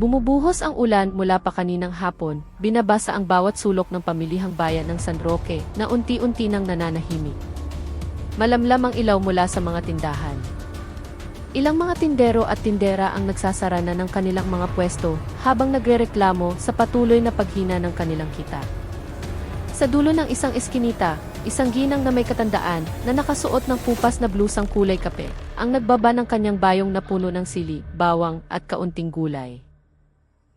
Bumubuhos ang ulan mula pa kaninang hapon, binabasa ang bawat sulok ng pamilihang bayan ng San Roque na unti-unti nang nananahimik. Malamlam ang ilaw mula sa mga tindahan. Ilang mga tindero at tindera ang nagsasara na ng kanilang mga pwesto habang nagrereklamo sa patuloy na paghina ng kanilang kita. Sa dulo ng isang eskinita, isang ginang na may katandaan na nakasuot ng pupas na blusang kulay kape ang nagbaba ng kanyang bayong na puno ng sili, bawang at kaunting gulay.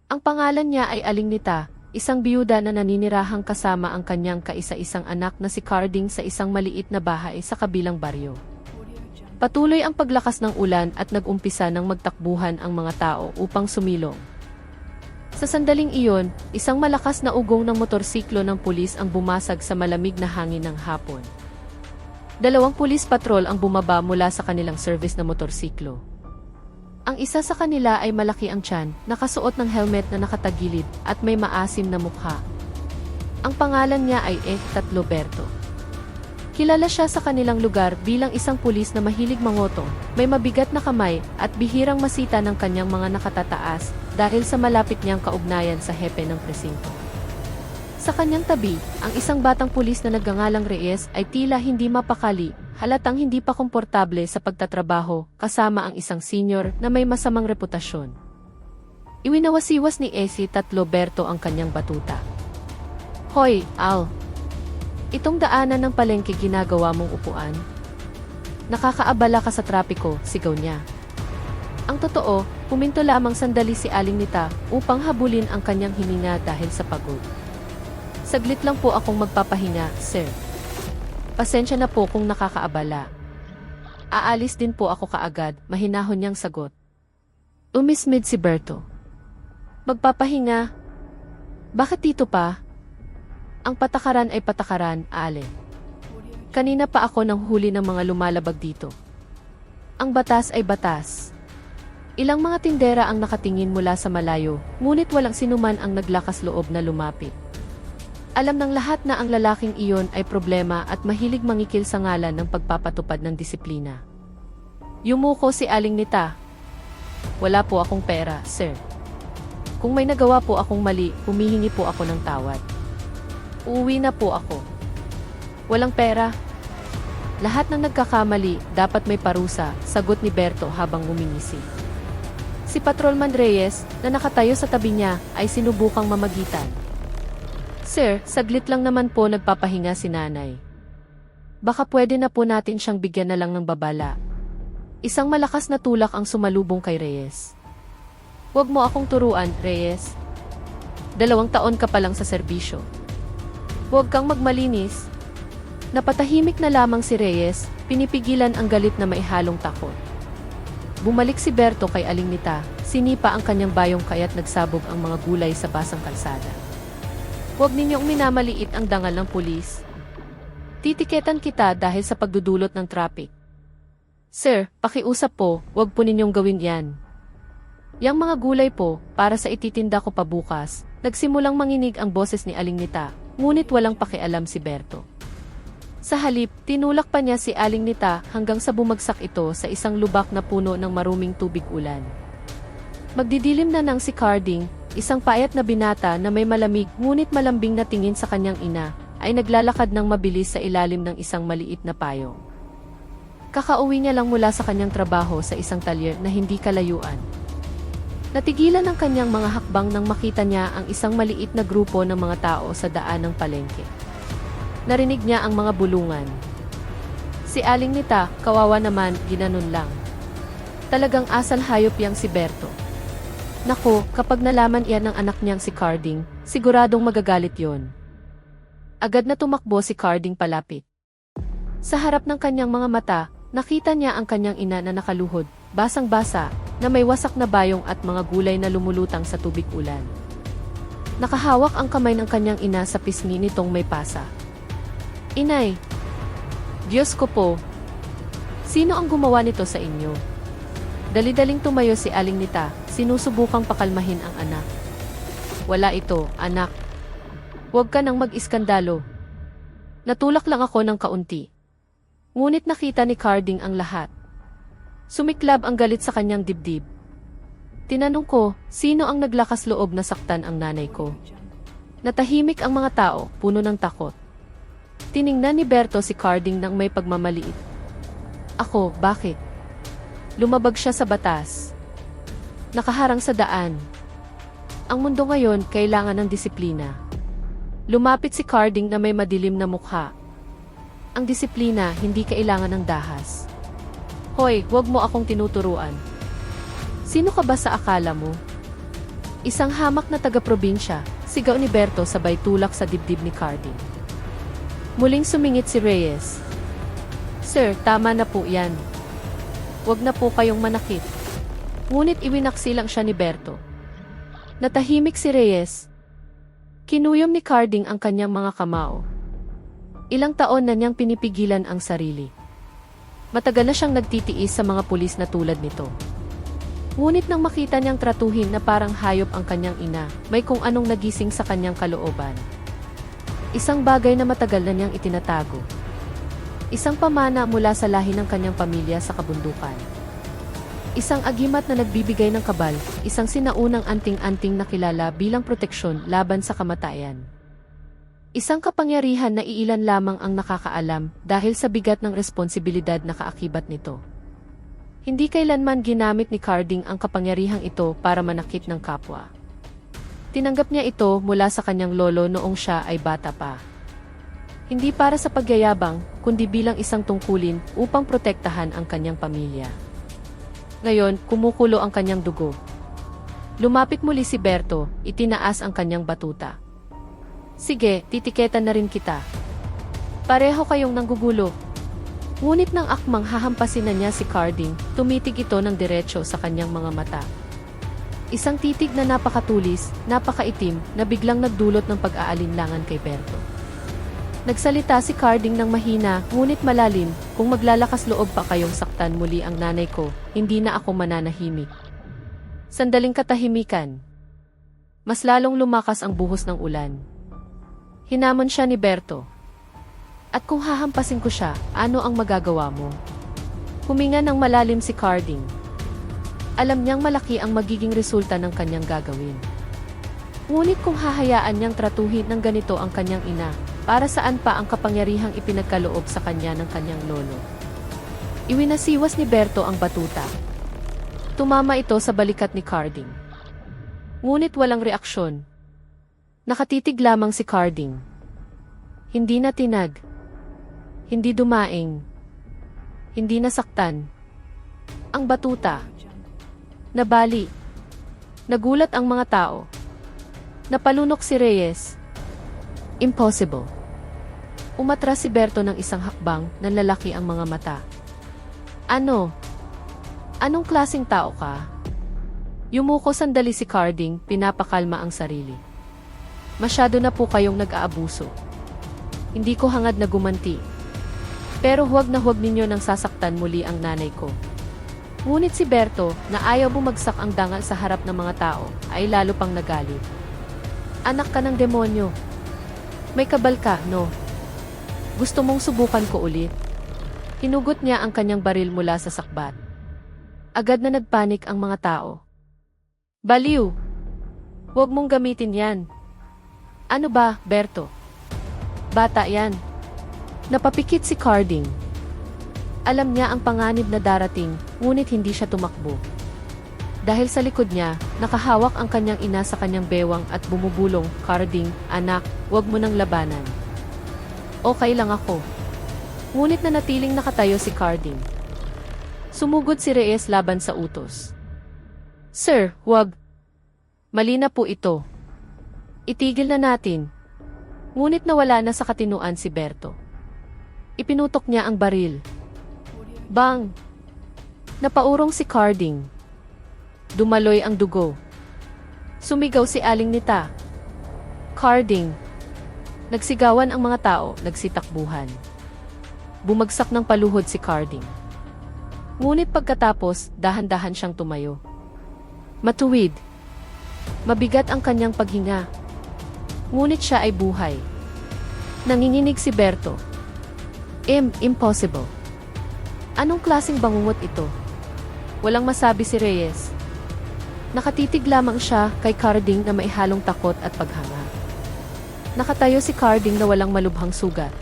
Ang pangalan niya ay Aling Nita, isang biyuda na naninirahang kasama ang kanyang kaisa-isang anak na si Carding sa isang maliit na bahay sa kabilang baryo. Patuloy ang paglakas ng ulan at nag-umpisa ng magtakbuhan ang mga tao upang sumilong. Sa sandaling iyon, isang malakas na ugong ng motorsiklo ng pulis ang bumasag sa malamig na hangin ng hapon. 2 pulis patrol ang bumaba mula sa kanilang service na motorsiklo. Ang isa sa kanila ay malaki ang tiyan, nakasuot ng helmet na nakatagilid at may maasim na mukha. Ang pangalan niya ay Tatloberto. Kilala siya sa kanilang lugar bilang isang pulis na mahilig mangotong, may mabigat na kamay at bihirang masita ng kanyang mga nakatataas dahil sa malapit niyang kaugnayan sa hepe ng presinto. Sa kanyang tabi, ang isang batang pulis na nagngangalang Reyes ay tila hindi mapakali, halatang hindi pa komportable sa pagtatrabaho kasama ang isang senior na may masamang reputasyon. Iwinawasiwas ni Tatloberto ang kanyang batuta. "Hoy, Al! Itong daanan ng palengke ginagawa mong upuan? Nakakaabala ka sa trapiko," sigaw niya. Ang totoo, puminto lamang sandali si Aling Nita upang habulin ang kanyang hininga dahil sa pagod. "Saglit lang po akong magpapahinga, sir. Pasensya na po kung nakakaabala. Aalis din po ako kaagad," mahinahon niyang sagot. Umismid si Berto. "Magpapahinga? Bakit dito pa? Ang patakaran ay patakaran, Ale. Kanina pa ako nang huli ng mga lumalabag dito. Ang batas ay batas." Ilang mga tindera ang nakatingin mula sa malayo, ngunit walang sinuman ang naglakas loob na lumapit. Alam ng lahat na ang lalaking iyon ay problema at mahilig mangikil sa ngalan ng pagpapatupad ng disiplina. Yumuko si Aling Nita. "Wala po akong pera, sir. Kung may nagawa po akong mali, humihingi po ako ng tawad. Uuwi na po ako." "Walang pera? Lahat ng nagkakamali, dapat may parusa," sagot ni Berto habang ngumingisi. Si Patrolman Reyes, na nakatayo sa tabi niya, ay sinubukang mamagitan. "Sir, saglit lang naman po, nagpapahinga si nanay. Baka pwede na po natin siyang bigyan na lang ng babala." Isang malakas na tulak ang sumalubong kay Reyes. "Huwag mo akong turuan, Reyes. 2 taon ka pa lang sa serbisyo. Huwag kang magmalinis." Napatahimik na lamang si Reyes, pinipigilan ang galit na maihalong takot. Bumalik si Berto kay Aling Nita, sinipa ang kanyang bayong kaya't nagsabog ang mga gulay sa basang kalsada. "Huwag ninyong minamaliit ang dangal ng pulis. Titiketan kita dahil sa pagdudulot ng traffic. Sir, pakiusap po, huwag po ninyong gawin yan. Yang mga gulay po, para sa ititinda ko pa bukas." Nagsimulang manginig ang boses ni Aling Nita, ngunit walang pakialam si Berto. Sa halip, tinulak pa niya si Aling Nita hanggang sa bumagsak ito sa isang lubak na puno ng maruming tubig ulan. Magdidilim na nang si Carding, isang payat na binata na may malamig ngunit malambing na tingin sa kanyang ina, ay naglalakad ng mabilis sa ilalim ng isang maliit na payong. Kakauwi niya lang mula sa kanyang trabaho sa isang talyer na hindi kalayuan. Natigilan ang kanyang mga hakbang nang makita niya ang isang maliit na grupo ng mga tao sa daan ng palengke. Narinig niya ang mga bulungan. Si Aling Nita, kawawa naman, ginanon lang. Talagang asal hayop yang si Berto. Naku, kapag nalaman iyan ng anak niyang si Carding, siguradong magagalit yon. Agad na tumakbo si Carding palapit. Sa harap ng kanyang mga mata, nakita niya ang kanyang ina na nakaluhod, basang-basa, na may wasak na bayong at mga gulay na lumulutang sa tubig ulan. Nakahawak ang kamay ng kanyang ina sa pisngi nitong may pasa. "Inay, Diyos ko po, sino ang gumawa nito sa inyo?" Dali-daling tumayo si Aling Nita, sinusubukang pakalmahin ang anak. "Wala ito, anak. Huwag ka nang mag-iskandalo. Natulak lang ako ng kaunti." Ngunit nakita ni Carding ang lahat. Sumiklab ang galit sa kanyang dibdib. Tinanong ko, sino ang naglakas loob na saktan ang nanay ko? Natahimik ang mga tao, puno ng takot. Tiningnan ni Berto si Carding nang may pagmamaliit. Ako, bakit? Lumabag siya sa batas. Nakaharang sa daan. Ang mundo ngayon kailangan ng disiplina. Lumapit si Carding na may madilim na mukha. Ang disiplina hindi kailangan ng dahas. Hoy, huwag mo akong tinuturuan. Sino ka ba sa akala mo? Isang hamak na taga-probinsya, sigaw ni Berto sabay tulak sa dibdib ni Carding. Muling sumingit si Reyes. Sir, tama na po yan. Huwag na po kayong manakit. Ngunit iwinaksilang siya ni Berto. Natahimik si Reyes. Kinuyom ni Carding ang kanyang mga kamao. Ilang taon na niyang pinipigilan ang sarili. Matagal na siyang nagtitiis sa mga pulis na tulad nito. Ngunit nang makita niyang tratuhin na parang hayop ang kanyang ina, may kung anong nagising sa kanyang kalooban. Isang bagay na matagal na niyang itinatago. Isang pamana mula sa lahi ng kanyang pamilya sa kabundukan. Isang agimat na nagbibigay ng kabal, isang sinaunang anting-anting na kilala bilang proteksyon laban sa kamatayan. Isang kapangyarihan na iilan lamang ang nakakaalam dahil sa bigat ng responsibilidad na kaakibat nito. Hindi kailanman ginamit ni Carding ang kapangyarihang ito para manakit ng kapwa. Tinanggap niya ito mula sa kanyang lolo noong siya ay bata pa. Hindi para sa pagyayabang, kundi bilang isang tungkulin upang protektahan ang kanyang pamilya. Ngayon, kumukulo ang kanyang dugo. Lumapit muli si Berto, itinaas ang kanyang batuta. Sige, titiketan na rin kita. Pareho kayong nanggugulo. Ngunit nang akmang hahampasin na niya si Carding, tumitig ito ng diretsyo sa kanyang mga mata. Isang titig na napakatulis, napakaitim, na biglang nagdulot ng pag-aalinlangan kay Berto. Nagsalita si Carding ng mahina, ngunit malalim, kung maglalakas loob pa kayong saktan muli ang nanay ko, hindi na ako mananahimik. Sandaling katahimikan. Mas lalong lumakas ang buhos ng ulan. Hinamon siya ni Berto. At kung hahampasin ko siya, ano ang magagawa mo? Huminga ng malalim si Carding. Alam niyang malaki ang magiging resulta ng kanyang gagawin. Ngunit kung hahayaan niyang tratuhin ng ganito ang kanyang ina, para saan pa ang kapangyarihang ipinagkaloob sa kanya ng kanyang lolo? Iwinasiwas ni Berto ang batuta. Tumama ito sa balikat ni Carding. Ngunit walang reaksyon. Nakatitig lamang si Carding. Hindi na tinag. Hindi dumaing. Hindi nasaktan. Ang batuta. Nabali. Nagulat ang mga tao. Napalunok si Reyes. Impossible. Umatras si Berto ng isang hakbang, nanlalaki ang mga mata. Ano? Anong klaseng tao ka? Yumuko sandali si Carding, pinapakalma ang sarili. Masyado na po kayong nag-aabuso. Hindi ko hangad na gumanti. Pero huwag na huwag ninyo nang sasaktan muli ang nanay ko. Ngunit si Berto, na ayaw bumagsak ang dangal sa harap ng mga tao, ay lalo pang nagalit. Anak ka ng demonyo. May kabal ka, no? Gusto mong subukan ko ulit? Hinugot niya ang kanyang baril mula sa sakbat. Agad na nagpanik ang mga tao. Baliw! Huwag mong gamitin yan. Ano ba, Berto? Bata yan. Napapikit si Carding. Alam niya ang panganib na darating, ngunit hindi siya tumakbo. Dahil sa likod niya, nakahawak ang kanyang ina sa kanyang bewang at bumubulong, Carding, anak, huwag mo nang labanan. Okay lang ako. Ngunit nanatiling nakatayo si Carding. Sumugod si Reyes laban sa utos. Sir, huwag. Mali na po ito. Itigil na natin. Ngunit nawala na sa katinuan si Berto. Ipinutok niya ang baril. Bang! Napaurong si Carding. Dumaloy ang dugo. Sumigaw si Aling Nita. Carding. Nagsigawan ang mga tao, nagsitakbuhan. Bumagsak ng paluhod si Carding. Ngunit pagkatapos, dahan-dahan siyang tumayo. Matuwid. Mabigat ang kanyang paghinga. Ngunit siya ay buhay. Nanginginig si Berto. Impossible. Anong klaseng bangungot ito? Walang masabi si Reyes. Nakatitig lamang siya kay Carding na maihalong takot at paghanga. Nakatayo si Carding na walang malubhang sugat.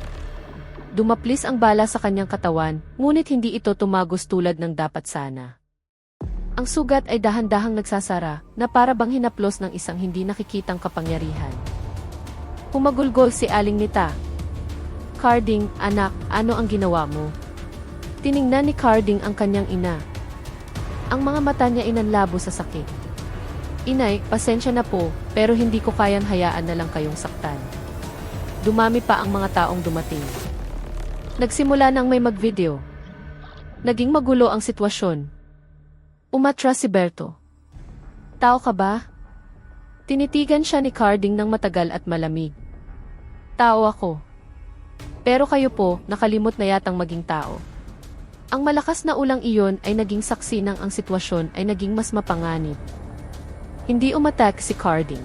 Dumaplis ang bala sa kanyang katawan, ngunit hindi ito tumagos tulad ng dapat sana. Ang sugat ay dahan-dahang nagsasara na para bang hinaplos ng isang hindi nakikitang kapangyarihan. Humagulgol si Aling Nita. Carding, anak, ano ang ginawa mo? Tiningnan ni Carding ang kanyang ina. Ang mga mata niya inanlabo sa sakit. Inay, pasensya na po, pero hindi ko kayang hayaan na lang kayong saktan. Dumami pa ang mga taong dumating. Nagsimula nang may mag-video. Naging magulo ang sitwasyon. Umatras si Berto. Tao ka ba? Tinitigan siya ni Carding ng matagal at malamig. Tao ako. Pero kayo po, nakalimot na yatang maging tao. Ang malakas na ulang iyon ay naging saksi ng ang sitwasyon ay naging mas mapanganib. Hindi umatak si Carding.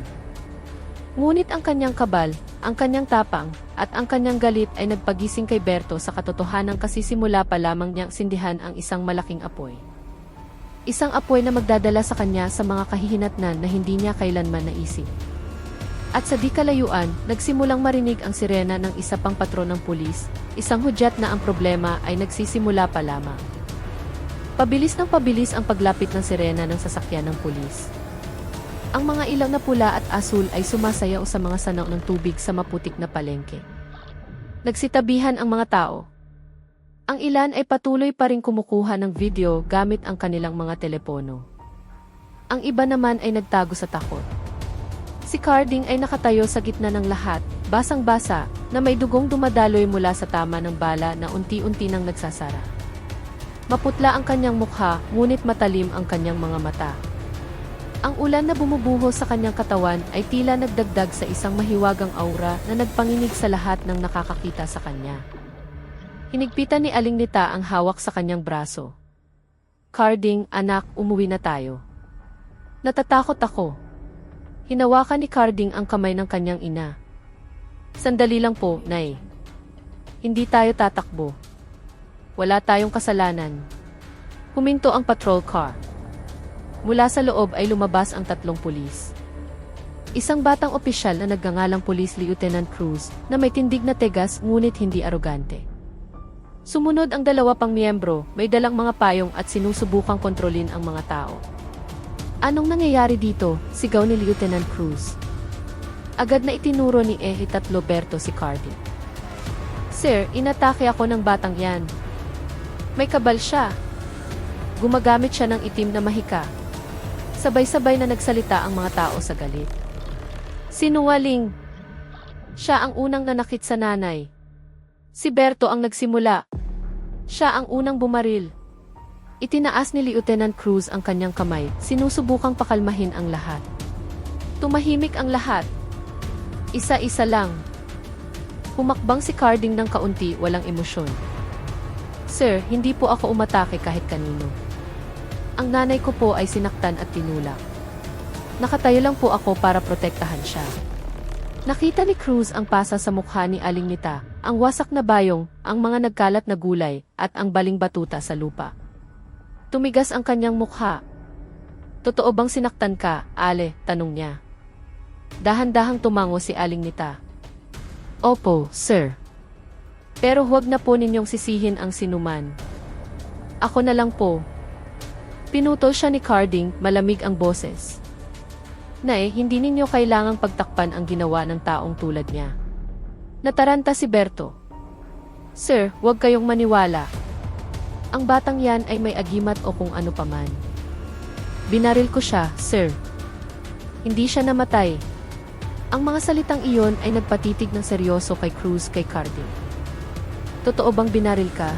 Ngunit ang kanyang kabal, ang kanyang tapang, at ang kanyang galit ay nagpagising kay Berto sa katotohanan kasi simula pa lamang niyang sindihan ang isang malaking apoy. Isang apoy na magdadala sa kanya sa mga kahihinatnan na hindi niya kailanman naisip. At sa di kalayuan, nagsimulang marinig ang sirena ng isa pang patron ng pulis, isang hudyat na ang problema ay nagsisimula pa lamang. Pabilis ng pabilis ang paglapit ng sirena ng sasakyan ng pulis. Ang mga ilaw na pula at asul ay sumasayaw sa mga sanaw ng tubig sa maputik na palengke. Nagsitabihan ang mga tao. Ang ilan ay patuloy pa ring kumukuha ng video gamit ang kanilang mga telepono. Ang iba naman ay nagtago sa takot. Si Carding ay nakatayo sa gitna ng lahat, basang-basa, na may dugong dumadaloy mula sa tama ng bala na unti-unti nang nagsasara. Maputla ang kanyang mukha, ngunit matalim ang kanyang mga mata. Ang ulan na bumubuhos sa kanyang katawan ay tila nagdagdag sa isang mahiwagang aura na nagpanginig sa lahat ng nakakakita sa kanya. Hinigpitan ni Aling Nita ang hawak sa kanyang braso. Carding, anak, umuwi na tayo. Natatakot ako. Hinawakan ni Carding ang kamay ng kanyang ina. Sandali lang po, Nay. Hindi tayo tatakbo. Wala tayong kasalanan. Huminto ang patrol car. Mula sa loob ay lumabas ang 3 pulis. Isang batang opisyal na nagngangalang Police Lieutenant Cruz na may tindig na tegas ngunit hindi arogante. Sumunod ang 2 pang miyembro, may dalang mga payong at sinusubukang kontrolin ang mga tao. Anong nangyayari dito? Sigaw ni Lieutenant Cruz. Agad na itinuro ni Ehitatlo Berto si Carding. Sir, inatake ako ng batang yan. May kabal siya. Gumagamit siya ng itim na mahika. Sabay-sabay na nagsalita ang mga tao sa galit. Sinungaling. Siya ang unang nanakit sa nanay. Si Berto ang nagsimula. Siya ang unang bumaril. Itinaas ni Lieutenant Cruz ang kanyang kamay, sinusubukang pakalmahin ang lahat. Tumahimik ang lahat. Isa-isa lang. Humakbang si Carding ng kaunti, walang emosyon. Sir, hindi po ako umatake kahit kanino. Ang nanay ko po ay sinaktan at tinulak. Nakatayo lang po ako para protektahan siya. Nakita ni Cruz ang pasa sa mukha ni Aling Nita, ang wasak na bayong, ang mga nagkalat na gulay, at ang baling batuta sa lupa. Tumigas ang kanyang mukha. Totoo bang sinaktan ka, Ale? Tanong niya. Dahan-dahang tumango si Aling Nita. Opo, sir. Pero huwag na po ninyong sisihin ang sinuman. Ako na lang po. Pinutol siya ni Carding, malamig ang boses. Nay, hindi ninyo kailangang pagtakpan ang ginawa ng taong tulad niya. Nataranta si Berto. Sir, huwag kayong maniwala. Ang batang yan ay may agimat o kung ano paman. Binaril ko siya, sir. Hindi siya namatay. Ang mga salitang iyon ay nagpatitig ng seryoso kay Cruz kay Carding. Totoo bang binaril ka?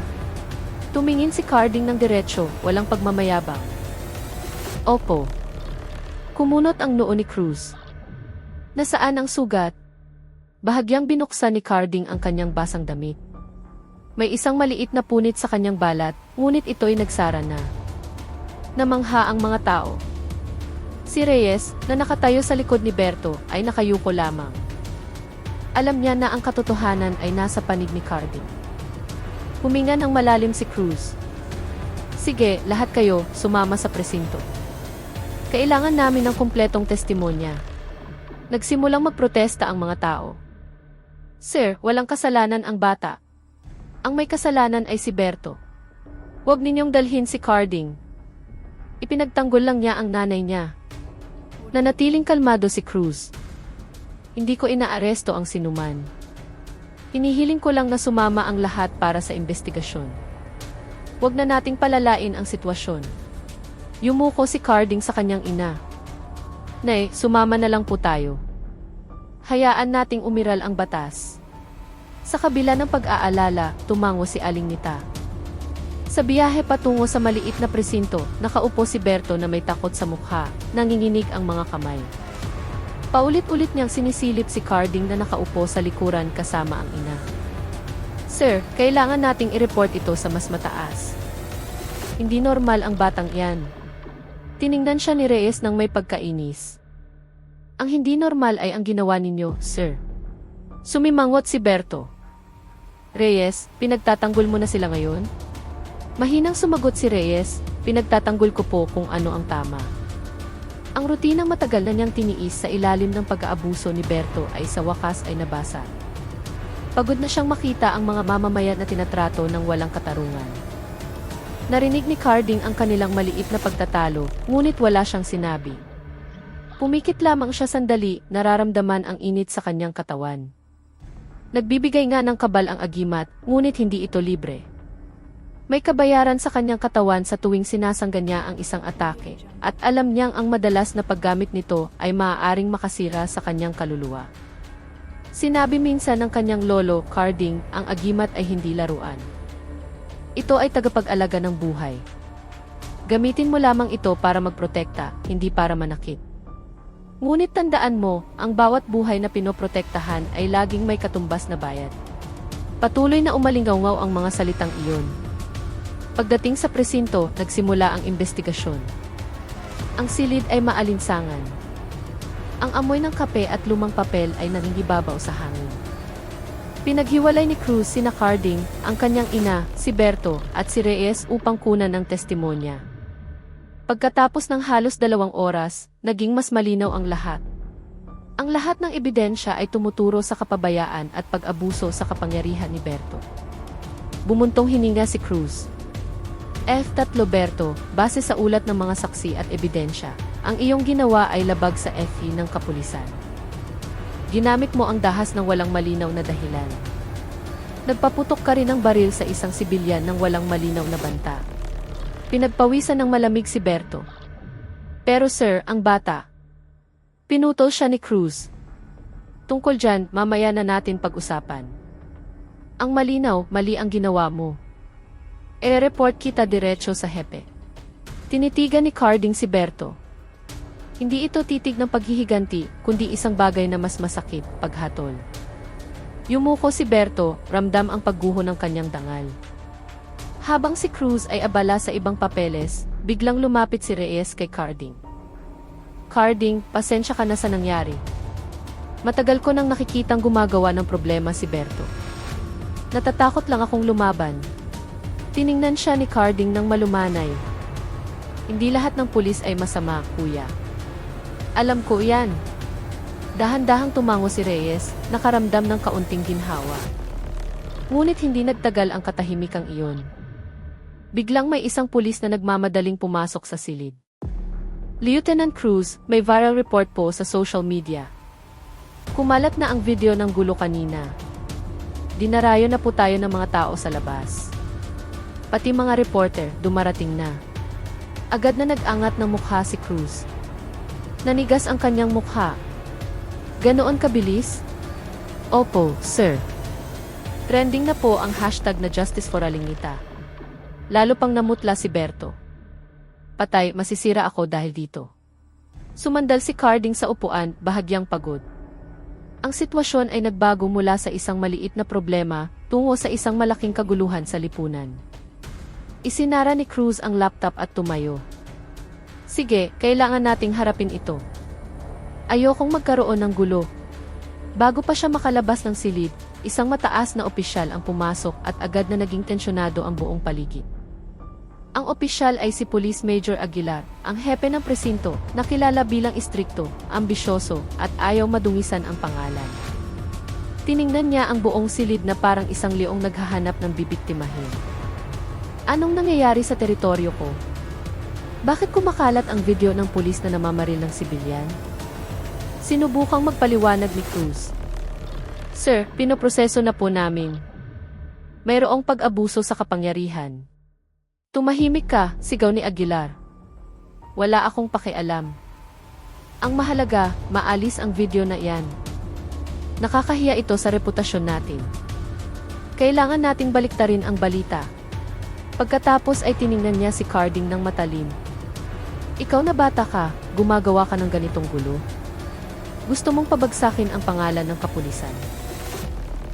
Tumingin si Carding ng diretsyo, walang pagmamayabang. Opo. Kumunot ang noo ni Cruz. Nasaan ang sugat? Bahagyang binuksan ni Carding ang kanyang basang damit. May isang maliit na punit sa kanyang balat, ngunit ito'y nagsara na. Namangha ang mga tao. Si Reyes, na nakatayo sa likod ni Berto, ay nakayuko lamang. Alam niya na ang katotohanan ay nasa panig ni Carding. Huminga ng malalim si Cruz. Sige, lahat kayo, sumama sa presinto. Kailangan namin ng kumpletong testimonya. Nagsimulang magprotesta ang mga tao. Sir, walang kasalanan ang bata. Ang may kasalanan ay si Berto. Huwag ninyong dalhin si Carding. Ipinagtanggol lang niya ang nanay niya. Nanatiling kalmado si Cruz. Hindi ko inaaresto ang sinuman. Hinihiling ko lang na sumama ang lahat para sa investigasyon. Huwag na nating palalain ang sitwasyon. Yumuko si Carding sa kanyang ina. Nay, sumama na lang po tayo. Hayaan nating umiral ang batas. Sa kabila ng pag-aalala, tumango si Aling Nita. Sa biyahe patungo sa maliit na presinto, nakaupo si Berto na may takot sa mukha, nanginginig ang mga kamay. Paulit-ulit niyang sinisilip si Carding na nakaupo sa likuran kasama ang ina. Sir, kailangan nating i-report ito sa mas mataas. Hindi normal ang batang iyan. Tiningnan siya ni Reyes nang may pagkainis. Ang hindi normal ay ang ginawa ninyo, sir. Sumimangot si Berto. Reyes, pinagtatanggol mo na sila ngayon? Mahinang sumagot si Reyes, pinagtatanggol ko po kung ano ang tama. Ang rutinang matagal na niyang tiniis sa ilalim ng pag-aabuso ni Berto ay sa wakas ay nabasa. Pagod na siyang makita ang mga mamamayan na tinatrato ng walang katarungan. Narinig ni Carding ang kanilang maliit na pagtatalo, ngunit wala siyang sinabi. Pumikit lamang siya sandali, nararamdaman ang init sa kanyang katawan. Nagbibigay nga ng kabal ang agimat, ngunit hindi ito libre. May kabayaran sa kanyang katawan sa tuwing sinasangga niya ang isang atake, at alam niyang ang madalas na paggamit nito ay maaaring makasira sa kanyang kaluluwa. Sinabi minsan ng kanyang lolo, Carding, ang agimat ay hindi laruan. Ito ay tagapag-alaga ng buhay. Gamitin mo lamang ito para magprotekta, hindi para manakit. Ngunit tandaan mo, ang bawat buhay na pinoprotektahan ay laging may katumbas na bayad. Patuloy na umalingaw-ngaw ang mga salitang iyon. Pagdating sa presinto, nagsimula ang investigasyon. Ang silid ay maalinsangan. Ang amoy ng kape at lumang papel ay nangingibabaw sa hangin. Pinaghiwalay ni Cruz sina Carding, ang kanyang ina, si Berto, at si Reyes upang kunan ng testimonya. Pagkatapos ng halos 2 oras, naging mas malinaw ang lahat. Ang lahat ng ebidensya ay tumuturo sa kapabayaan at pag-abuso sa kapangyarihan ni Berto. Bumuntong hininga si Cruz. F3 Berto, base sa ulat ng mga saksi at ebidensya, ang iyong ginawa ay labag sa FE ng kapulisan. Ginamit mo ang dahas ng walang malinaw na dahilan. Nagpaputok ka rin ng baril sa isang sibilyan ng walang malinaw na banta. Pinagpawisan ng malamig si Berto. Pero sir, ang bata. Pinutol siya ni Cruz. Tungkol dyan, mamaya na natin pag-usapan. Ang malinaw, mali ang ginawa mo. E-report kita diretso sa hepe. Tinitigan ni Carding si Berto. Hindi ito titig ng paghihiganti, kundi isang bagay na mas masakit, paghatol. Yumuko si Berto, ramdam ang pagguho ng kanyang dangal. Habang si Cruz ay abala sa ibang papeles, biglang lumapit si Reyes kay Carding. Carding, pasensya ka na sa nangyari. Matagal ko nang nakikitang gumagawa ng problema si Berto. Natatakot lang akong lumaban. Tiningnan siya ni Carding ng malumanay. Hindi lahat ng pulis ay masama, kuya. Alam ko yan. Dahan-dahang tumango si Reyes, nakaramdam ng kaunting ginhawa. Ngunit hindi nagtagal ang katahimikang iyon. Biglang may isang pulis na nagmamadaling pumasok sa silid. Lieutenant Cruz, may viral report po sa social media. Kumalat na ang video ng gulo kanina. Dinarayo na po tayo ng mga tao sa labas. Pati mga reporter, dumarating na. Agad na nag-angat ng mukha si Cruz. Nanigas ang kanyang mukha. Ganoon kabilis? Opo, sir. Trending na po ang hashtag na Justice for Aling Nita. Lalo pang namutla si Berto. Patay, masisira ako dahil dito. Sumandal si Carding sa upuan, bahagyang pagod. Ang sitwasyon ay nagbago mula sa isang maliit na problema tungo sa isang malaking kaguluhan sa lipunan. Isinara ni Cruz ang laptop at tumayo. Sige, kailangan nating harapin ito. Ayokong magkaroon ng gulo. Bago pa siya makalabas ng silid, isang mataas na opisyal ang pumasok at agad na naging tensyonado ang buong paligid. Ang opisyal ay si Police Major Aguilar, ang hepe ng presinto, na kilala bilang istrikto, ambisyoso, at ayaw madungisan ang pangalan. Tiningnan niya ang buong silid na parang isang leong naghahanap ng bibiktimahin. Anong nangyayari sa teritoryo ko? Bakit kumakalat ang video ng pulis na namamaril ng sibilyan? Sinubukang magpaliwanag ni Cruz. Sir, pinoproseso na po namin. Mayroong pag-abuso sa kapangyarihan. Tumahimik ka, sigaw ni Aguilar. Wala akong pakialam. Ang mahalaga, maalis ang video na iyan. Nakakahiya ito sa reputasyon natin. Kailangan nating baliktarin ang balita. Pagkatapos ay tiningnan niya si Carding ng matalim. Ikaw na bata ka, gumagawa ka ng ganitong gulo. Gusto mong pabagsakin ang pangalan ng kapulisan.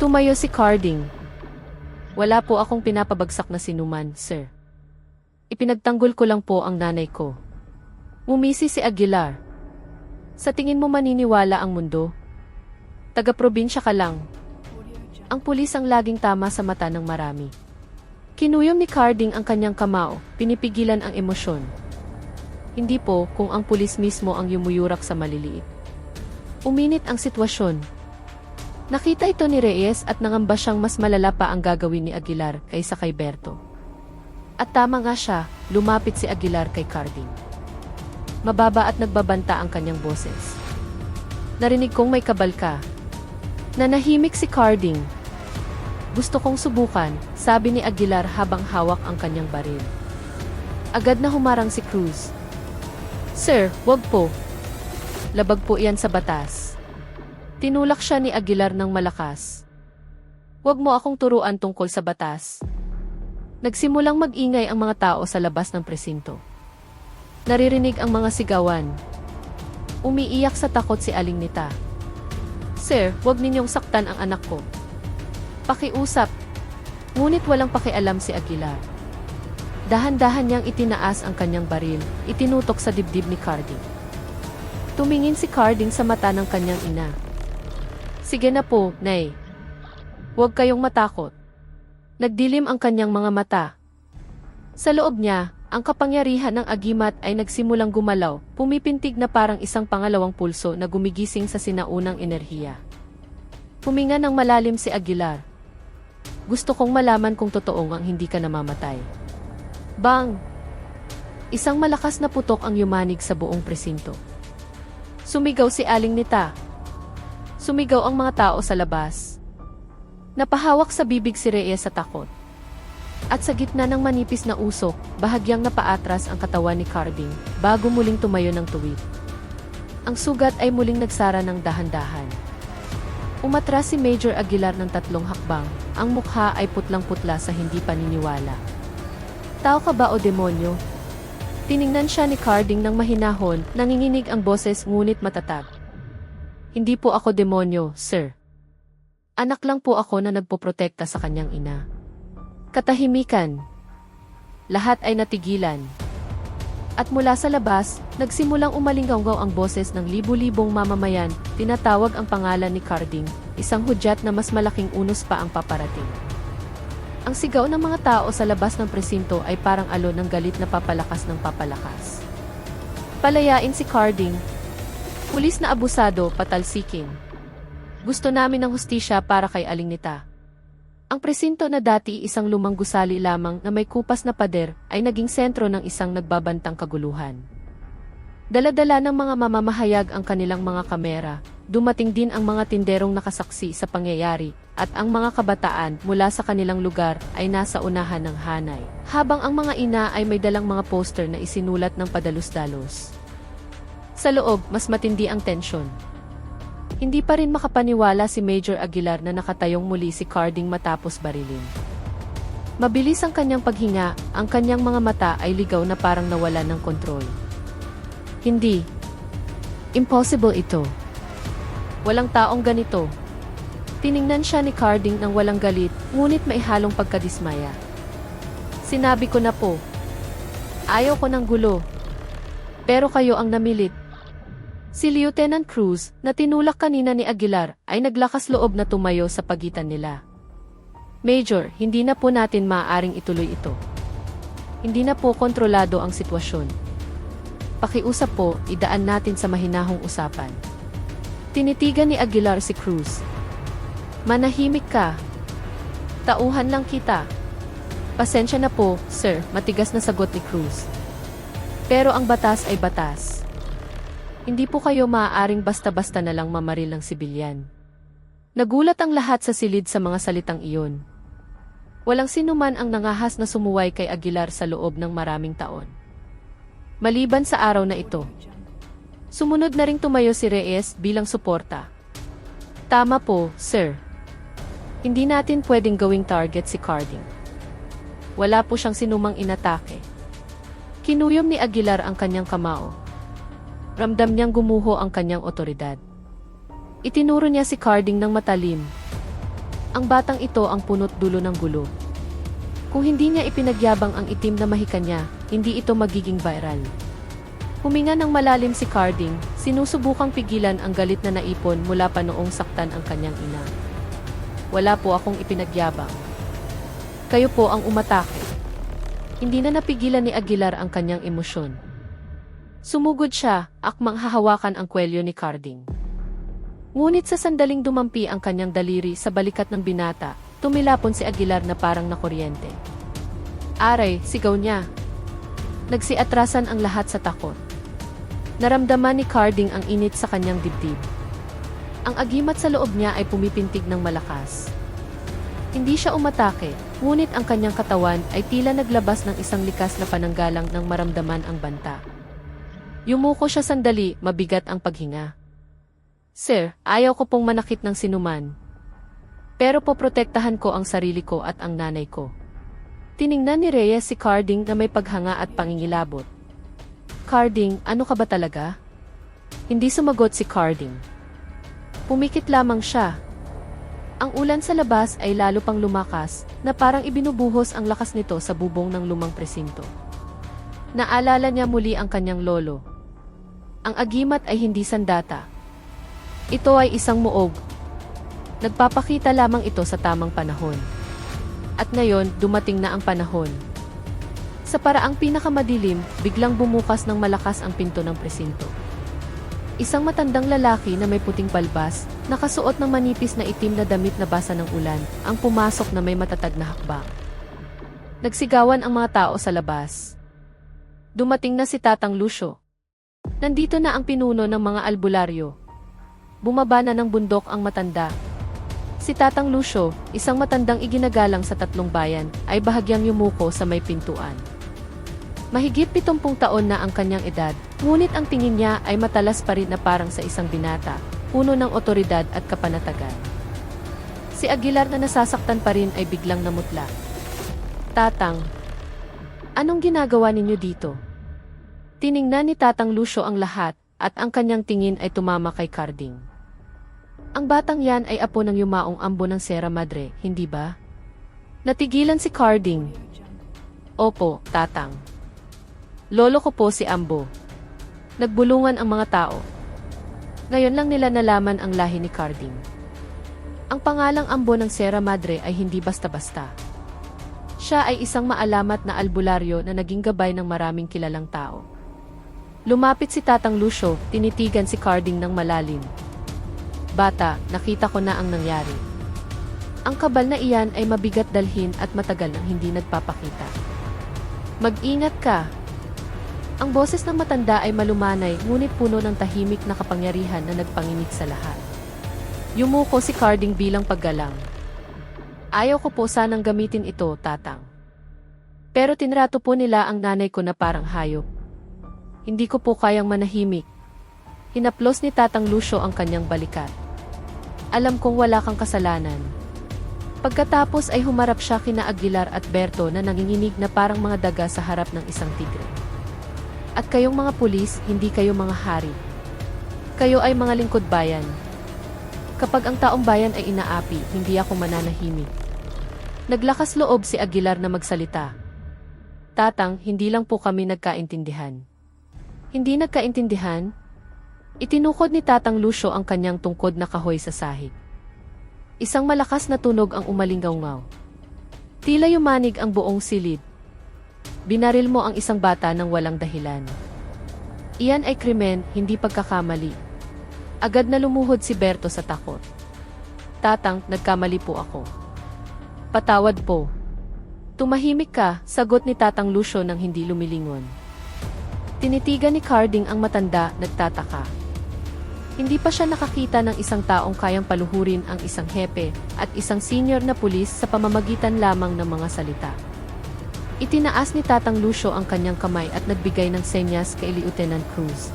Tumayo si Carding. Wala po akong pinapabagsak na sinuman, sir. Ipinagtanggol ko lang po ang nanay ko. Umisi si Aguilar. Sa tingin mo maniniwala ang mundo? Taga-probinsya ka lang. Ang pulis ang laging tama sa mata ng marami. Kinuyom ni Carding ang kanyang kamao, pinipigilan ang emosyon. Hindi po kung ang pulis mismo ang yumuyurak sa maliliit. Uminit ang sitwasyon. Nakita ito ni Reyes at nangamba siyang mas malala pa ang gagawin ni Aguilar kaysa kay Berto. At tama nga siya, lumapit si Aguilar kay Carding. Mababa at nagbabanta ang kanyang boses. Narinig kong may kabal ka. Nanahimik si Carding. Gusto kong subukan, sabi ni Aguilar habang hawak ang kanyang baril. Agad na humarang si Cruz. Sir, wag po. Labag po iyan sa batas. Tinulak siya ni Aguilar ng malakas. Wag mo akong turuan tungkol sa batas. Nagsimulang mag-ingay ang mga tao sa labas ng presinto. Naririnig ang mga sigawan. Umiiyak sa takot si Aling Nita. Sir, wag ninyong saktan ang anak ko. Pakiusap. Ngunit walang pakialam si Aguilar. Dahan-dahan niyang itinaas ang kanyang baril, itinutok sa dibdib ni Carding. Tumingin si Carding sa mata ng kanyang ina. Sige na po, Nay. Huwag kayong matakot. Nagdilim ang kanyang mga mata. Sa loob niya, ang kapangyarihan ng agimat ay nagsimulang gumalaw, pumipintig na parang isang pangalawang pulso na gumigising sa sinaunang enerhiya. Huminga ng malalim si Aguilar. Gusto kong malaman kung totoong ang hindi ka namamatay. Bang! Isang malakas na putok ang yumanig sa buong presinto. Sumigaw si Aling Nita. Sumigaw ang mga tao sa labas. Napahawak sa bibig si Reyes sa takot. At sa gitna ng manipis na usok, bahagyang napaatras ang katawan ni Carding, bago muling tumayo ng tuwid. Ang sugat ay muling nagsara ng dahan-dahan. Umatras si Major Aguilar ng 3 hakbang, ang mukha ay putlang-putla sa hindi paniniwala. Tao ka ba o demonyo? Tiningnan siya ni Carding ng mahinahon, nanginginig ang boses ngunit matatag. Hindi po ako demonyo, sir. Anak lang po ako na nagpoprotekta sa kanyang ina. Katahimikan. Lahat ay natigilan. At mula sa labas, nagsimulang umalinggaw ang boses ng libu-libong mamamayan, tinatawag ang pangalan ni Carding, isang hudyat na mas malaking unos pa ang paparating. Ang sigaw ng mga tao sa labas ng presinto ay parang alon ng galit na papalakas ng papalakas. Palayain si Carding. Pulis na abusado, patalsikin. Gusto namin ng hustisya para kay Aling Nita. Ang presinto na dati isang lumang gusali lamang na may kupas na pader ay naging sentro ng isang nagbabantang kaguluhan. Dala-dala ng mga mamamahayag ang kanilang mga kamera, dumating din ang mga tinderong nakasaksi sa pangyayari, at ang mga kabataan mula sa kanilang lugar ay nasa unahan ng hanay, habang ang mga ina ay may dalang mga poster na isinulat ng padalos-dalos. Sa loob, mas matindi ang tensyon. Hindi pa rin makapaniwala si Major Aguilar na nakatayong muli si Carding matapos barilin. Mabilis ang kanyang paghinga, ang kanyang mga mata ay ligaw na parang nawala ng kontrol. Hindi. Impossible ito. Walang taong ganito. Tiningnan siya ni Carding ng walang galit, ngunit may halong pagkadismaya. Sinabi ko na po. Ayaw ko ng gulo. Pero kayo ang namilit. Si Lieutenant Cruz, na tinulak kanina ni Aguilar, ay naglakas loob na tumayo sa pagitan nila. Major, hindi na po natin maaaring ituloy ito. Hindi na po kontrolado ang sitwasyon. Pakiusap po, idaan natin sa mahinahong usapan. Tinitigan ni Aguilar si Cruz. Manahimik ka. Tauhan lang kita. Pasensya na po, sir, matigas na sagot ni Cruz. Pero ang batas ay batas. Hindi po kayo maaaring basta-basta na lang mamaril ng sibilyan. Nagulat ang lahat sa silid sa mga salitang iyon. Walang sinuman ang nangahas na sumuway kay Aguilar sa loob ng maraming taon. Maliban sa araw na ito. Sumunod na ring tumayo si Reyes bilang suporta. Tama po, sir. Hindi natin pwedeng gawing target si Carding. Wala po siyang sinumang inatake. Kinuyom ni Aguilar ang kanyang kamao. Ramdam niyang gumuho ang kanyang otoridad. Itinuro niya si Carding ng matalim. Ang batang ito ang punot dulo ng gulo. Kung hindi niya ipinagyabang ang itim na mahika niya, hindi ito magiging viral. Huminga ng malalim si Carding, sinusubukang pigilan ang galit na naipon mula pa noong saktan ang kanyang ina. Wala po akong ipinagyabang. Kayo po ang umatake. Hindi na napigilan ni Aguilar ang kanyang emosyon. Sumugod siya, akmang hahawakan ang kwelyo ni Carding. Ngunit sa sandaling dumampi ang kanyang daliri sa balikat ng binata, tumilapon si Aguilar na parang nakuryente. Aray, sigaw niya. Nagsiatrasan ang lahat sa takot. Naramdaman ni Carding ang init sa kanyang dibdib. Ang agimat sa loob niya ay pumipintig ng malakas. Hindi siya umatake, ngunit ang kanyang katawan ay tila naglabas ng isang likas na pananggalang nang maramdaman ang banta. Yumuko siya sandali, mabigat ang paghinga. Sir, ayaw ko pong manakit ng sinuman. Pero poprotektahan ko ang sarili ko at ang nanay ko. Tiningnan ni Reyes si Carding na may paghanga at pangingilabot. Carding, ano ka ba talaga? Hindi sumagot si Carding. Pumikit lamang siya. Ang ulan sa labas ay lalo pang lumakas, na parang ibinubuhos ang lakas nito sa bubong ng lumang presinto. Naalala niya muli ang kanyang lolo. Ang agimat ay hindi sandata. Ito ay isang muog. Nagpapakita lamang ito sa tamang panahon. At ngayon, dumating na ang panahon. Sa paraang pinakamadilim, biglang bumukas ng malakas ang pinto ng presinto. Isang matandang lalaki na may puting balbas, nakasuot ng manipis na itim na damit na basa ng ulan, ang pumasok na may matatag na hakbang. Nagsigawan ang mga tao sa labas. Dumating na si Tatang Lucio. Nandito na ang pinuno ng mga albularyo. Bumaba na ng bundok ang matanda. Si Tatang Lucio, isang matandang iginagalang sa 3 bayan, ay bahagyang yumuko sa may pintuan. Mahigit 70 taon na ang kanyang edad, ngunit ang tingin niya ay matalas pa rin na parang sa isang binata, puno ng otoridad at kapanatagan. Si Aguilar na nasasaktan pa rin ay biglang namutla. Tatang, anong ginagawa ninyo dito? Tiningnan ni Tatang Lucio ang lahat, at ang kanyang tingin ay tumama kay Carding. Ang batang yan ay apo ng yumaong ambo ng Sierra Madre, hindi ba? Natigilan si Carding. Opo, Tatang. Lolo ko po si Ambo. Nagbulungan ang mga tao. Ngayon lang nila nalaman ang lahi ni Carding. Ang pangalang Ambo ng Sierra Madre ay hindi basta-basta. Siya ay isang maalamat na albularyo na naging gabay ng maraming kilalang tao. Lumapit si Tatang Lucio, tinitigan si Carding ng malalim. Bata, nakita ko na ang nangyari. Ang kabal na iyan ay mabigat dalhin at matagal nang hindi nagpapakita. Mag-ingat ka. Ang boses ng matanda ay malumanay ngunit puno ng tahimik na kapangyarihan na nagpanginig sa lahat. Yumuko si Carding bilang paggalang. Ayaw ko po sanang gamitin ito, Tatang. Pero tinrato po nila ang nanay ko na parang hayop. Hindi ko po kayang manahimik. Hinaplos ni Tatang Lucio ang kanyang balikat. Alam kong wala kang kasalanan. Pagkatapos ay humarap siya kina Aguilar at Berto na nanginginig na parang mga daga sa harap ng isang tigre. At kayong mga pulis, hindi kayo mga hari. Kayo ay mga lingkod bayan. Kapag ang taong bayan ay inaapi, hindi ako mananahimik. Naglakas loob si Aguilar na magsalita. Tatang, hindi lang po kami nagkaintindihan. Hindi nagkaintindihan? Itinukod ni Tatang Lucio ang kanyang tungkod na kahoy sa sahig. Isang malakas na tunog ang umalinggaw-ngaw. Tila yumanig ang buong silid. binaril mo ang isang bata ng walang dahilan. Iyan ay krimen, hindi pagkakamali. Agad na lumuhod si Berto sa takot. Tatang, nagkamali po ako. Patawad po. Tumahimik ka, sagot ni Tatang Lucio nang hindi lumilingon. Tinitigan ni Carding ang matanda, nagtataka. Hindi pa siya nakakita ng isang taong kayang paluhurin ang isang hepe at isang senior na pulis sa pamamagitan lamang ng mga salita. Itinaas ni Tatang Lucio ang kanyang kamay at nagbigay ng senyas kay Lieutenant Cruz.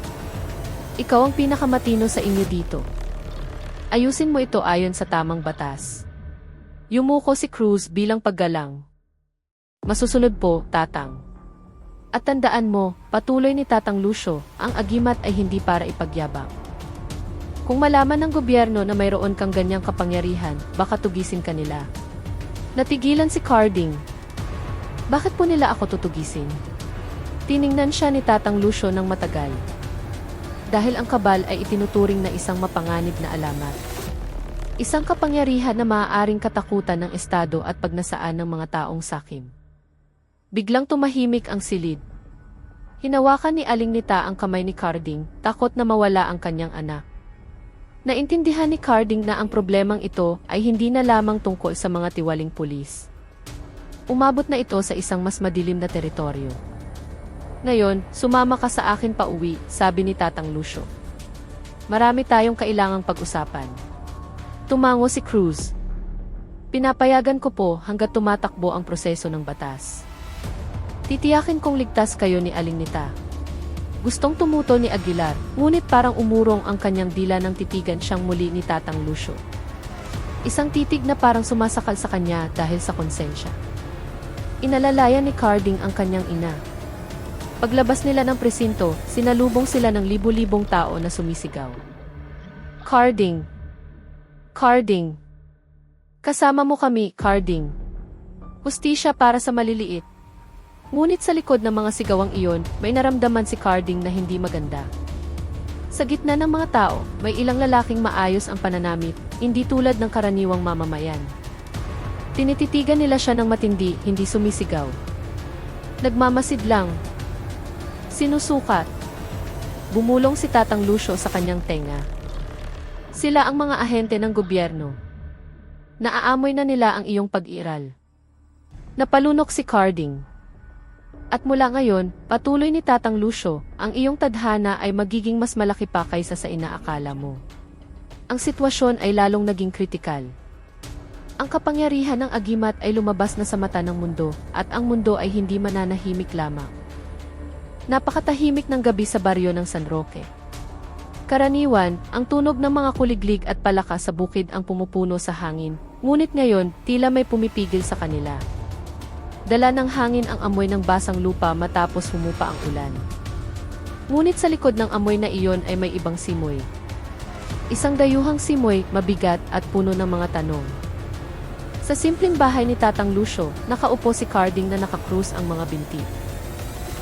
Ikaw ang pinakamatino sa inyo dito. Ayusin mo ito ayon sa tamang batas. Yumuko si Cruz bilang paggalang. Masusunod po, Tatang. At tandaan mo, patuloy ni Tatang Lucio, ang agimat ay hindi para ipagyabang. Kung malaman ng gobyerno na mayroon kang ganyang kapangyarihan, baka tugisin ka nila. Natigilan si Carding. Bakit po nila ako tutugisin? Tiningnan siya ni Tatang Lucio ng matagal. Dahil ang kabal ay itinuturing na isang mapanganib na alamat. Isang kapangyarihan na maaaring katakutan ng Estado at pagnasaan ng mga taong sakim. Biglang tumahimik ang silid. Hinawakan ni Aling Nita ang kamay ni Carding, takot na mawala ang kanyang anak. Naintindihan ni Carding na ang problemang ito ay hindi na lamang tungkol sa mga tiwaling pulis. Umabot na ito sa isang mas madilim na teritoryo. Ngayon, sumama ka sa akin pa uwi, sabi ni Tatang Lucio. Marami tayong kailangang pag-usapan. Tumango si Cruz. Pinapayagan ko po hanggat tumatakbo ang proseso ng batas. Titiyakin kong ligtas kayo ni Aling Nita. Gustong tumuto ni Aguilar, ngunit parang umurong ang kanyang dila nang titigan siyang muli ni Tatang Lucio. Isang titig na parang sumasakal sa kanya dahil sa konsensya. Inalalayan ni Carding ang kanyang ina. Paglabas nila ng presinto, sinalubong sila ng libu-libong tao na sumisigaw. Carding! Carding! Kasama mo kami, Carding. Hustisya para sa maliliit. Ngunit sa likod ng mga sigawang iyon, may naramdaman si Carding na hindi maganda. Sa gitna ng mga tao, may ilang lalaking maayos ang pananamit, hindi tulad ng karaniwang mamamayan. Tinititigan nila siya ng matindi, hindi sumisigaw. Nagmamasid lang. Sinusukat. Bumulong si Tatang Lucio sa kanyang tenga. Sila ang mga ahente ng gobyerno. Naaamoy na nila ang iyong pag-iral. Napalunok si Carding. At mula ngayon, patuloy ni Tatang Lucio, ang iyong tadhana ay magiging mas malaki pa kaysa sa inaakala mo. Ang sitwasyon ay lalong naging kritikal. Ang kapangyarihan ng agimat ay lumabas na sa mata ng mundo, at ang mundo ay hindi mananahimik lamang. Napakatahimik ng gabi sa baryo ng San Roque. Karaniwan, ang tunog ng mga kuliglig at palaka sa bukid ang pumupuno sa hangin, ngunit ngayon, tila may pumipigil sa kanila. Dala ng hangin ang amoy ng basang lupa matapos humupa ang ulan. Ngunit sa likod ng amoy na iyon ay may ibang simoy. Isang dayuhang simoy, mabigat at puno ng mga tanong. Sa simpleng bahay ni Tatang Lucio, nakaupo si Carding na nakakrus ang mga binti.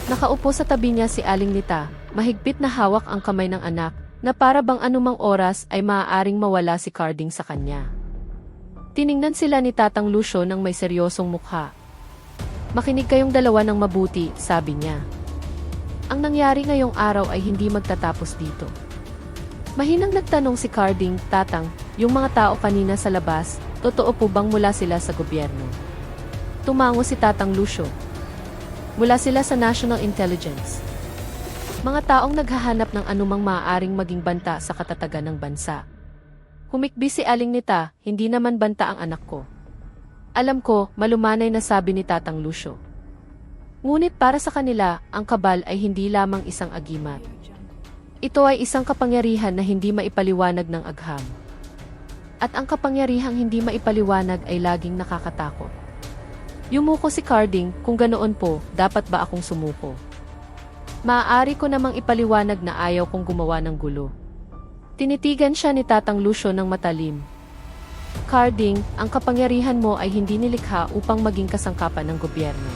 Nakaupo sa tabi niya si Aling Nita, mahigpit na hawak ang kamay ng anak, na para bang anumang oras ay maaaring mawala si Carding sa kanya. Tiningnan sila ni Tatang Lucio ng may seryosong mukha. Makinig kayong dalawa ng mabuti, sabi niya. Ang nangyari ngayong araw ay hindi magtatapos dito. Mahinang nagtanong si Carding, Tatang, yung mga tao kanina sa labas, totoo po bang mula sila sa gobyerno? Tumango si Tatang Lucio. Mula sila sa National Intelligence. Mga taong naghahanap ng anumang maaaring maging banta sa katatagan ng bansa. Humikbi si Aling Nita, hindi naman banta ang anak ko. Alam ko, malumanay na sabi ni Tatang Lucio. Ngunit para sa kanila, ang kabal ay hindi lamang isang agimat. Ito ay isang kapangyarihan na hindi maipaliwanag ng agham. At ang kapangyarihang hindi maipaliwanag ay laging nakakatakot. Yumuko si Carding, kung ganoon po, dapat ba akong sumuko? Maaari ko namang ipaliwanag na ayaw kong gumawa ng gulo. Tinitigan siya ni Tatang Lucio ng matalim. Carding, ang kapangyarihan mo ay hindi nilikha upang maging kasangkapan ng gobyerno.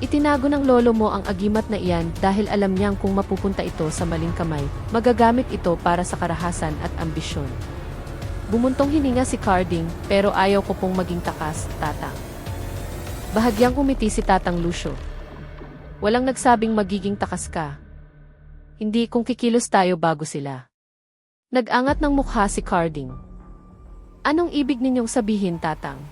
Itinago ng lolo mo ang agimat na iyan dahil alam niyang kung mapupunta ito sa maling kamay, magagamit ito para sa karahasan at ambisyon. Bumuntong hininga si Carding, pero ayaw ko pong maging takas, Tatang. Bahagyang umiti si Tatang Lucio. Walang nagsabing magiging takas ka. Hindi kung kikilos tayo bago sila. Nag-angat ng mukha si Carding. Anong ibig ninyong sabihin, Tatang?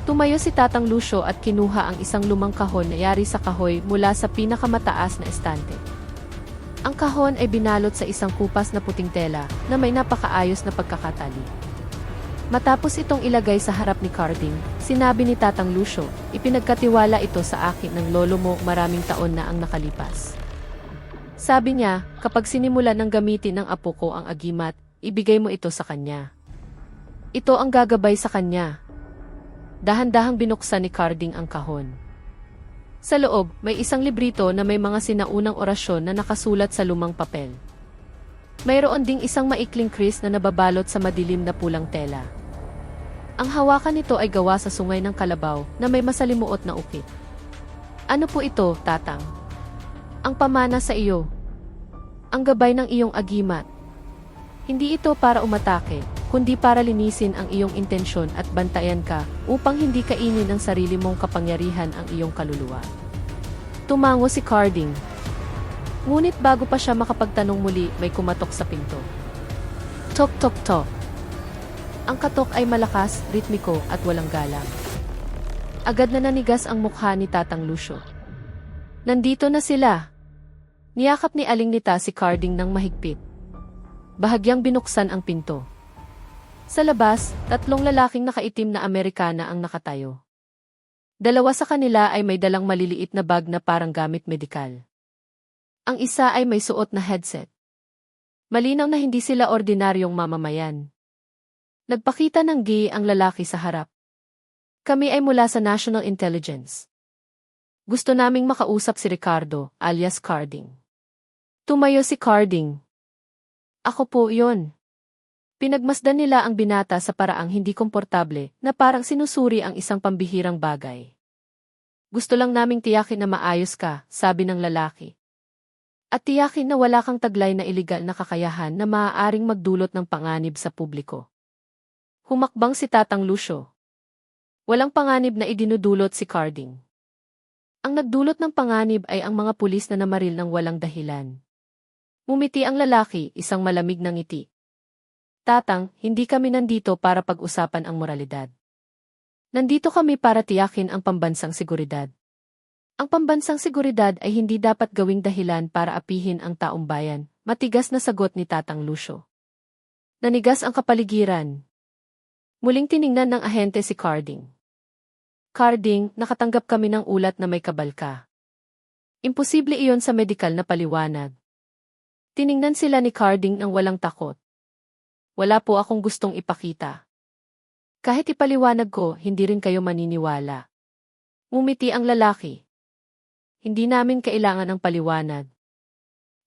Tumayo si Tatang Lucio at kinuha ang isang lumang kahon na yari sa kahoy mula sa pinakamataas na estante. Ang kahon ay binalot sa isang kupas na puting tela na may napakaayos na pagkakatali. Matapos itong ilagay sa harap ni Carding, sinabi ni Tatang Lucio, ipinagkatiwala ito sa akin ng lolo mo maraming taon na ang nakalipas. Sabi niya, kapag sinimulan ng gamitin ng apo ko ang agimat, ibigay mo ito sa kanya. Ito ang gagabay sa kanya. Dahan-dahang binuksan ni Carding ang kahon. Sa loob, may isang librito na may mga sinaunang orasyon na nakasulat sa lumang papel. Mayroon ding isang maikling kris na nababalot sa madilim na pulang tela. Ang hawakan nito ay gawa sa sungay ng kalabaw na may masalimuot na ukit. Ano po ito, Tatang? Ang pamana sa iyo. Ang gabay ng iyong agimat. Hindi ito para umatake, kundi para linisin ang iyong intensyon at bantayan ka upang hindi kainin ng sarili mong kapangyarihan ang iyong kaluluwa. Tumango si Carding. Ngunit bago pa siya makapagtanong muli, may kumatok sa pinto. Tok tok tok. Ang katok ay malakas, ritmiko at walang galang. Agad na nanigas ang mukha ni Tatang Lucio. Nandito na sila. Niyakap ni Aling Nita si Carding ng mahigpit. Bahagyang binuksan ang pinto. Sa labas, 3 lalaking nakaitim na Amerikana ang nakatayo. 2 sa kanila ay may dalang maliliit na bag na parang gamit medikal. Ang isa ay may suot na headset. Malinaw na hindi sila ordinaryong mamamayan. Nagpakita ng gi ang lalaki sa harap. Kami ay mula sa National Intelligence. Gusto naming makausap si Ricardo, alias Carding. Tumayo si Carding. Ako po yon. Pinagmasdan nila ang binata sa paraang hindi komportable na parang sinusuri ang isang pambihirang bagay. Gusto lang naming tiyakin na maayos ka, sabi ng lalaki. At tiyakin na wala kang taglay na iligal na kakayahan na maaaring magdulot ng panganib sa publiko. Humakbang si Tatang Lucio. Walang panganib na idinudulot si Carding. Ang nagdulot ng panganib ay ang mga pulis na namaril ng walang dahilan. Ngumiti ang lalaki, isang malamig na ngiti. Tatang, hindi kami nandito para pag-usapan ang moralidad. Nandito kami para tiyakin ang pambansang seguridad. Ang pambansang seguridad ay hindi dapat gawing dahilan para apihin ang taong bayan, matigas na sagot ni Tatang Lucio. Nanigas ang kapaligiran. Muling tiningnan ng ahente si Carding. Carding, nakatanggap kami ng ulat na may kabal ka. Imposible iyon sa medikal na paliwanag. Tiningnan sila ni Carding ng walang takot. Wala po akong gustong ipakita. Kahit ipaliwanag ko, hindi rin kayo maniniwala. Ngumiti ang lalaki. Hindi namin kailangan ng paliwanag.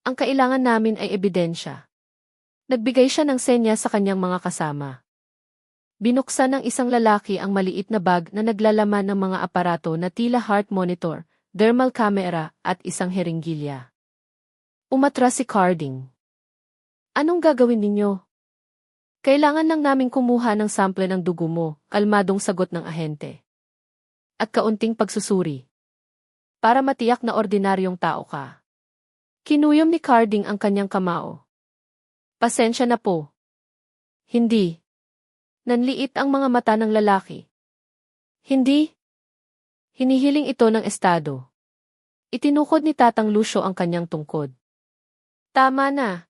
Ang kailangan namin ay ebidensya. Nagbigay siya ng senya sa kanyang mga kasama. Binuksan ng isang lalaki ang maliit na bag na naglalaman ng mga aparato na tila heart monitor, thermal camera at isang heringgilya. Umatras si Carding. Anong gagawin ninyo? Kailangan lang naming kumuha ng sample ng dugo mo, kalmadong sagot ng ahente. At kaunting pagsusuri. Para matiyak na ordinaryong tao ka. Kinuyom ni Carding ang kanyang kamao. Pasensya na po. Hindi. Nanliit ang mga mata ng lalaki. Hindi. Hinihiling ito ng estado. Itinukod ni Tatang Lucio ang kanyang tungkod. Tama na.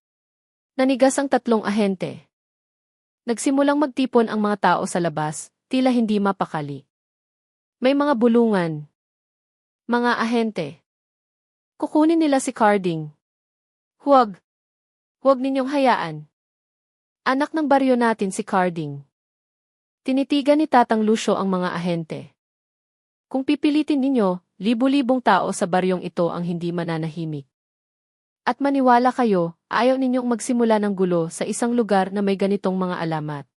Nanigas ang 3 ahente. Nagsimulang magtipon ang mga tao sa labas, tila hindi mapakali. May mga bulungan. Mga ahente. Kukunin nila si Carding. Huwag. Huwag ninyong hayaan. Anak ng baryo natin si Carding. Tinitigan ni Tatang Lucio ang mga ahente. Kung pipilitin ninyo, libu-libong tao sa baryong ito ang hindi mananahimik. At maniwala kayo, ayaw ninyong magsimula ng gulo sa isang lugar na may ganitong mga alamat.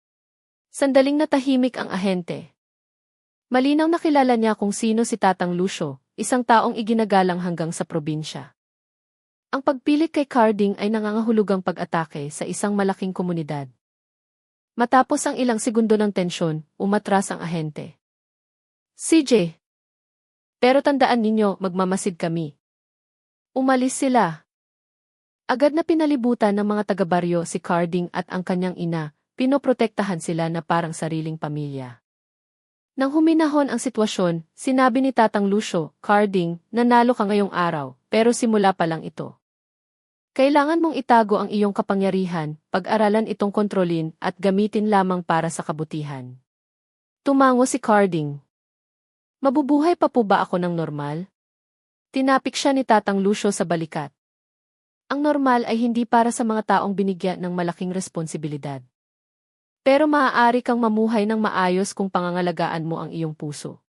Sandaling natahimik ang ahente. Malinaw na kilala niya kung sino si Tatang Lucio, isang taong iginagalang hanggang sa probinsya. Ang pagpilit kay Carding ay nangangahulugang pag-atake sa isang malaking komunidad. Matapos ang ilang segundo ng tensyon, umatras ang ahente. CJ. Pero tandaan ninyo, magmamasid kami. Umalis sila. Agad na pinalibutan ng mga taga-baryo si Carding at ang kanyang ina, pinoprotektahan sila na parang sariling pamilya. Nang huminahon ang sitwasyon, sinabi ni Tatang Lucio, "Carding, nanalo ka ngayong araw, pero simula pa lang ito. Kailangan mong itago ang iyong kapangyarihan, pag-aralan itong kontrolin at gamitin lamang para sa kabutihan." Tumango si Carding. "Mabubuhay pa po ba ako ng normal?" Tinapik siya ni Tatang Lucio sa balikat. Ang normal ay hindi para sa mga taong binigyan ng malaking responsibilidad. Pero maaari kang mamuhay ng maayos kung pangangalagaan mo ang iyong puso.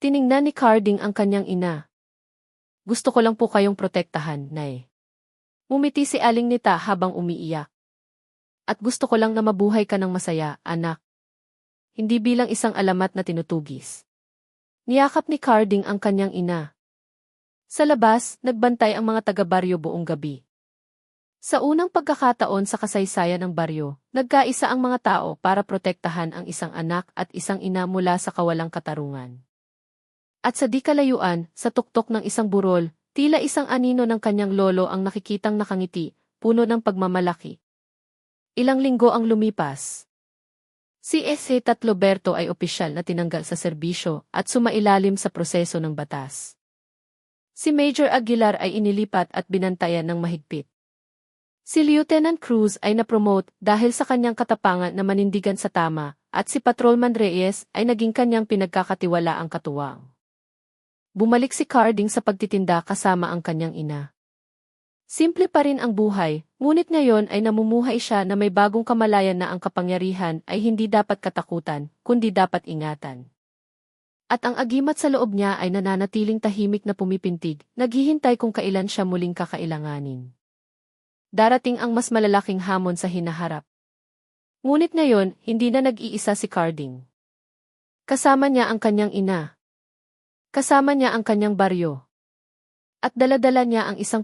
Tiningnan ni Carding ang kanyang ina. "Gusto ko lang po kayong protektahan, Nay." Umiti si Aling Nita habang umiiyak. "At gusto ko lang na mabuhay ka ng masaya, anak." Hindi bilang isang alamat na tinutugis. Niyakap ni Carding ang kanyang ina. Sa labas, nagbantay ang mga taga-baryo buong gabi. Sa unang pagkakataon sa kasaysayan ng baryo, nagkaisa ang mga tao para protektahan ang isang anak at isang ina mula sa kawalang katarungan. At sa di kalayuan, sa tuktok ng isang burol, tila isang anino ng kanyang lolo ang nakikitang nakangiti, puno ng pagmamalaki. Ilang linggo ang lumipas. Si S.A. Tatloberto ay opisyal na tinanggal sa serbisyo at sumailalim sa proseso ng batas. Si Major Aguilar ay inilipat at binantayan ng mahigpit. Si Lieutenant Cruz ay napromote dahil sa kanyang katapangan na manindigan sa tama, at si Patrolman Reyes ay naging kanyang pinagkakatiwalaang katuwang. Bumalik si Carding sa pagtitinda kasama ang kanyang ina. Simple pa rin ang buhay, ngunit ngayon ay namumuhay siya na may bagong kamalayan na ang kapangyarihan ay hindi dapat katakutan, kundi dapat ingatan. At ang agimat sa loob niya ay nananatiling tahimik na pumipintig, naghihintay kung kailan siya muling kakailanganin. Darating ang mas malalaking hamon sa hinaharap. Ngunit ngayon, hindi na nag-iisa si Carding. Kasama niya ang kanyang ina. Kasama niya ang kanyang baryo. At dala-dala niya ang isang